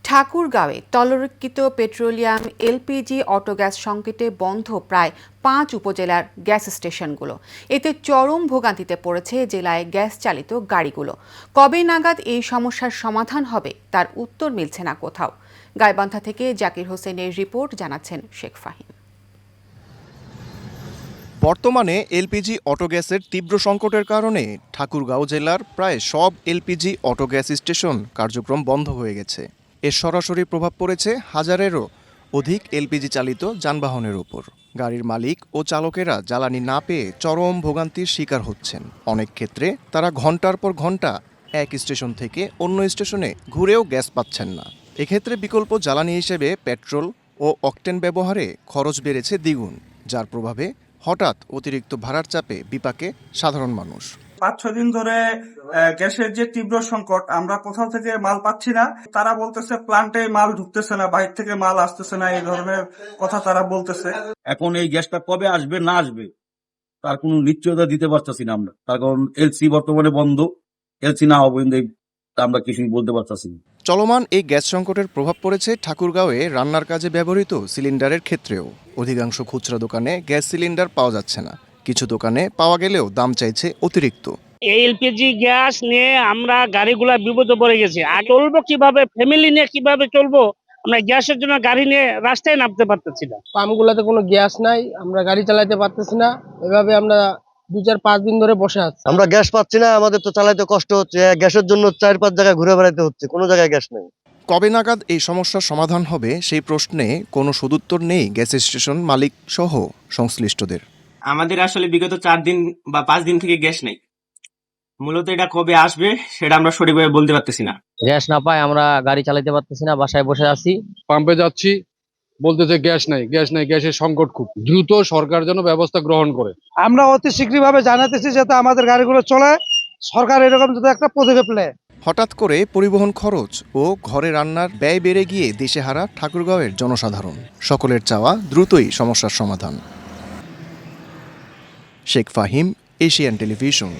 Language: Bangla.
ঠাকুরগাঁওয়ে তরলকৃত পেট্রোলিয়াম এলপিজি অটোগ্যাস সংকটে বন্ধ প্রায় ৫ উপজেলার গ্যাস স্টেশনগুলো। এতে চরম ভোগান্তিতে পড়েছে জেলায় গ্যাস চালিত গাড়িগুলো। কবে নাগাদ এই সমস্যার সমাধান হবে তার উত্তর মিলছে না কোথাও। গাইবান্ধা থেকে জাকির হোসেনের রিপোর্ট, জানাচ্ছেন শেখ ফাহিম। বর্তমানে এলপিজি অটোগ্যাসের তীব্র সংকটের কারণে ঠাকুরগাঁও জেলার প্রায় সব এলপিজি অটোগ্যাস স্টেশন কার্যক্রম বন্ধ হয়ে গেছে। এর সরাসরি প্রভাব পড়েছে হাজারেরও অধিক এলপিজি চালিত যানবাহনের উপর। গাড়ির মালিক ও চালকেরা জ্বালানি না পেয়ে চরম ভোগান্তির শিকার হচ্ছেন। অনেক ক্ষেত্রে তারা ঘন্টার পর ঘন্টা এক স্টেশন থেকে অন্য স্টেশনে ঘুরেও গ্যাস পাচ্ছেন না। এক্ষেত্রে বিকল্প জ্বালানি হিসেবে পেট্রোল ও অকটেন ব্যবহারে খরচ বেড়েছে দ্বিগুণ, যার প্রভাবে হঠাৎ অতিরিক্ত ভাড়ার চাপে বিপাকে সাধারণ মানুষ। ৫-৬ দিন ধরে গ্যাসের যে তীব্র সংকট, আমরা কোথাও থেকে মাল পাচ্ছি না। তারা বলতেছে প্ল্যান্টে মাল ঢুকতেছে না, বাইরে থেকে মাল আসতেছে না, এই ধরনের কথা তারা বলতেছে। এখন এই গ্যাসটা কবে আসবে না আসবে তার কোনো নিশ্চয়তা দিতে পারতেছি না আমরা, তার কারণ এলসি বর্তমানে বন্ধ। এলসি না হবে আমরা কিছুই বলতে পারতেছি না। চলমান এই গ্যাস সংকটের প্রভাব পড়েছে ঠাকুরগাঁওয়ে রান্নার কাজে ব্যবহৃত সিলিন্ডারের ক্ষেত্রেও। অধিকাংশ খুচরা দোকানে গ্যাস সিলিন্ডার পাওয়া যাচ্ছে না, কিছু দোকানে পাওয়া গেলেও দাম চাইছে অতিরিক্ত। এই এলপিজি গ্যাস নিয়ে আমরা গাড়িগুলা বিপদে পড়ে গেছি। আর চলবো কিভাবে, ফ্যামিলি নিয়ে কিভাবে চলবো? আমরা গ্যাসের জন্য গাড়ি নিয়ে রাস্তায় নামতে পারতেছি না। পাম্পগুলোতে কোনো গ্যাস নাই, আমরা গাড়ি চালাতে পারতেছি না। এভাবে আমরা ২-৪-৫ দিন ধরে বসে আছি। আমরা গ্যাস পাচ্ছি না, আমাদের তো চালাইতে কষ্ট হচ্ছে। গ্যাসের জন্য ৪-৫ জায়গায় ঘুরে বেড়াতে হচ্ছে, কোনো জায়গায় গ্যাস নেই। কবে নাগাদ এই সমস্যার সমাধান হবে সেই প্রশ্নে কোনো সদুত্তর নেই গ্যাস স্টেশন মালিক সহ সংশ্লিষ্টদের। আমাদের আসলে বিগত ৪ দিন বা ৫ দিন থেকে গ্যাস নেই। মূলত এটা কবে আসবে সেটা আমরা সঠিকভাবে বলতে পারতেছি না। গ্যাস না পাই আমরা গাড়ি চালাতে পারতেছি না, বাসায় বসে আছি। পাম্পে যাচ্ছি, বলতেছে গ্যাস নাই, গ্যাসের সংকট খুব। দ্রুত সরকার যেন ব্যবস্থা গ্রহণ করে। আমরা অতি শীঘ্রভাবে জানাতেছি যাতে আমাদের গাড়িগুলো চলে, সরকার এরকম যদি একটা পদক্ষেপ নেয়। হঠাৎ করে পরিবহন খরচ ও ঘরে রান্নার ব্যয় বেড়ে গিয়ে দিশেহারা ঠাকুরগাঁওয়ের জনসাধারণ। সকলের চাওয়া দ্রুতই সমস্যার সমাধান। Sheikh Fahim, Asian television.